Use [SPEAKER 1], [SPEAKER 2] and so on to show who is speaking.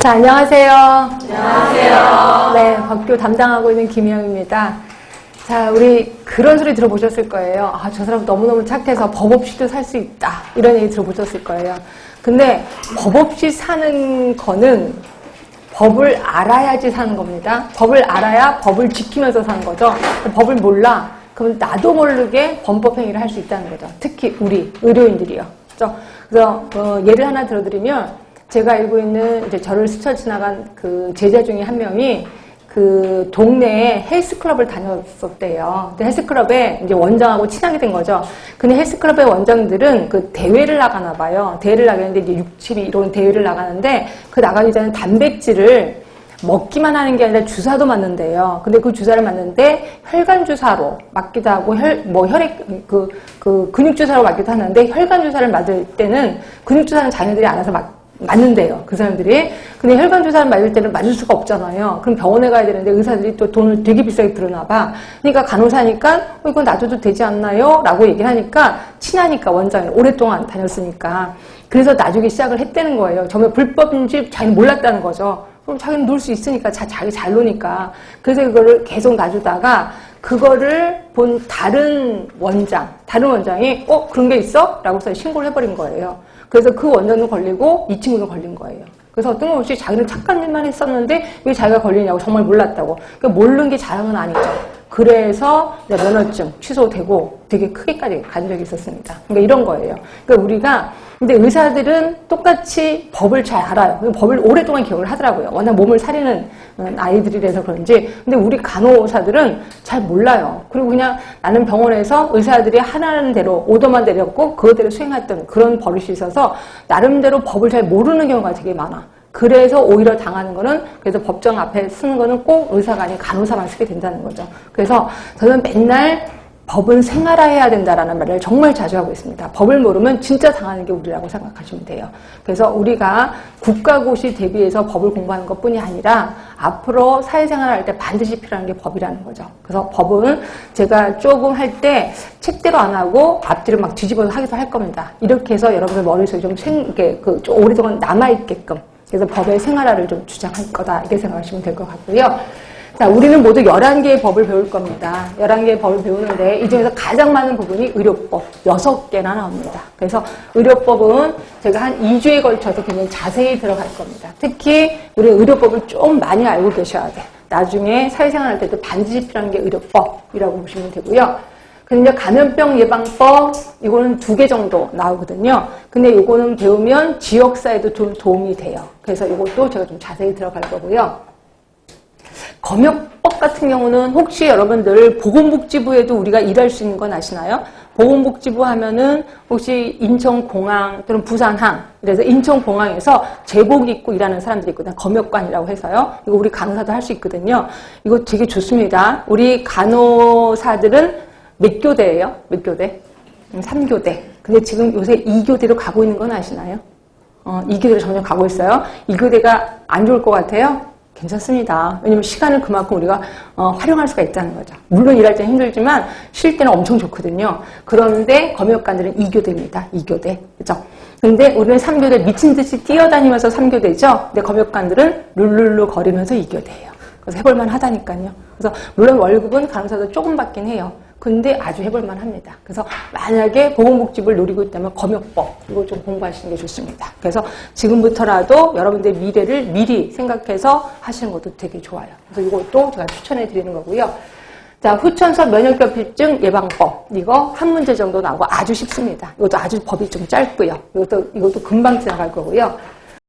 [SPEAKER 1] 자, 안녕하세요.
[SPEAKER 2] 안녕하세요.
[SPEAKER 1] 네, 법교 담당하고 있는 김희영입니다. 자, 우리 그런 소리 들어보셨을 거예요. 아, 저 사람 너무너무 착해서 법 없이도 살 수 있다. 이런 얘기 들어보셨을 거예요. 근데 법 없이 사는 거는 법을 알아야지 사는 겁니다. 법을 알아야 법을 지키면서 사는 거죠. 법을 몰라. 그럼 나도 모르게 범법행위를 할 수 있다는 거죠. 특히 우리 의료인들이요. 그래서 예를 하나 들어드리면 제가 알고 있는 이제 저를 스쳐 지나간 그 제자 중에 한 명이 그 동네에 헬스클럽을 다녔었대요. 근데 헬스클럽에 이제 원장하고 친하게 된 거죠. 근데 헬스클럽의 원장들은 그 대회를 나가나 봐요. 대회를 나가는데 이제 60이 이런 대회를 나가는데 그 나가기 전에 단백질을 먹기만 하는 게 아니라 주사도 맞는데요. 근데 그 주사를 맞는데 혈관 주사로 맞기도 하고 혈액 근육 주사로 맞기도 하는데 혈관 주사를 맞을 때는 근육 주사는 자기네들이 알아서 맞는데요. 그 사람들이. 근데 혈관 주사를 맞을 때는 맞을 수가 없잖아요. 그럼 병원에 가야 되는데 의사들이 또 돈을 되게 비싸게 들어나 봐. 그러니까 간호사니까 이거 놔줘도 되지 않나요? 라고 얘기를 하니까 친하니까 원장이 오랫동안 다녔으니까. 그래서 놔주기 시작을 했다는 거예요. 정말 불법인지 자기는 몰랐다는 거죠. 그럼 자기는 놀 수 있으니까 자기 잘 노니까. 그래서 그거를 계속 놔주다가 그거를 본 다른 원장이 그런 게 있어? 라고 해서 신고를 해버린 거예요. 그래서 그 원장도 걸리고 이 친구도 걸린 거예요. 그래서 뜬금없이 자기는 착한 일만 했었는데 왜 자기가 걸리냐고 정말 몰랐다고. 그러니까 모르는 게 자랑은 아니죠. 그래서 면허증 취소되고 되게 크게까지 간 적이 있었습니다. 그러니까 이런 거예요. 그러니까 우리가 근데 의사들은 똑같이 법을 잘 알아요. 법을 오랫동안 기억을 하더라고요. 워낙 몸을 사리는 아이들이라서 그런지. 근데 우리 간호사들은 잘 몰라요. 그리고 그냥 나는 병원에서 의사들이 하라는 대로 오더만 내렸고 그거대로 수행했던 그런 버릇이 있어서 나름대로 법을 잘 모르는 경우가 되게 많아. 그래서 오히려 당하는 거는 그래서 법정 앞에 쓰는 거는 꼭 의사가 아닌 간호사만 쓰게 된다는 거죠. 그래서 저는 맨날 법은 생활화해야 된다라는 말을 정말 자주 하고 있습니다. 법을 모르면 진짜 당하는 게 우리라고 생각하시면 돼요. 그래서 우리가 국가고시 대비해서 법을 공부하는 것뿐이 아니라 앞으로 사회생활을 할 때 반드시 필요한 게 법이라는 거죠. 그래서 법은 제가 조금 할 때 책대로 안 하고 앞뒤로 막 뒤집어서 하기도 할 겁니다. 이렇게 해서 여러분들 머릿속에 좀 좀 오랫동안 남아있게끔 그래서 법의 생활화를 좀 주장할 거다 이렇게 생각하시면 될 것 같고요. 자, 우리는 모두 11개의 법을 배울 겁니다. 11개의 법을 배우는데 이 중에서 가장 많은 부분이 의료법 6개나 나옵니다. 그래서 의료법은 제가 한 2주에 걸쳐서 굉장히 자세히 들어갈 겁니다. 특히 우리 의료법을 좀 많이 알고 계셔야 돼. 나중에 사회생활 할 때도 반드시 필요한 게 의료법이라고 보시면 되고요. 근데 이제 감염병 예방법 이거는 2개 정도 나오거든요. 근데 이거는 배우면 지역사회도 좀 도움이 돼요. 그래서 이것도 제가 좀 자세히 들어갈 거고요. 검역법 같은 경우는 혹시 여러분들 보건복지부에도 우리가 일할 수 있는 건 아시나요? 보건복지부 하면은 혹시 인천공항 또는 부산항 그래서 인천공항에서 제복 입고 일하는 사람들이 있거든요. 검역관이라고 해서요. 이거 우리 간호사도 할 수 있거든요. 이거 되게 좋습니다. 우리 간호사들은 몇 교대예요? 몇 교대? 3교대. 근데 지금 요새 2교대로 가고 있는 건 아시나요? 2교대로 점점 가고 있어요. 2교대가 안 좋을 것 같아요? 괜찮습니다. 왜냐면 시간을 그만큼 우리가 활용할 수가 있다는 거죠. 물론 일할 때는 힘들지만 쉴 때는 엄청 좋거든요. 그런데 검역관들은 2교대입니다. 2교대. 그죠? 근데 우리는 3교대 미친 듯이 뛰어다니면서 3교대죠. 근데 검역관들은 룰루루 거리면서 2교대예요. 그래서 해볼만 하다니까요. 그래서 물론 월급은 간호사도 조금 받긴 해요. 근데 아주 해볼만 합니다. 그래서 만약에 보건복지부를 노리고 있다면 검역법 이거 좀 공부하시는 게 좋습니다. 그래서 지금부터라도 여러분들의 미래를 미리 생각해서 하시는 것도 되게 좋아요. 그래서 이것도 제가 추천해 드리는 거고요. 자, 후천성 면역결핍증 예방법 이거 한 문제 정도 나오고 아주 쉽습니다. 이것도 아주 법이 좀 짧고요. 이것도 금방 지나갈 거고요.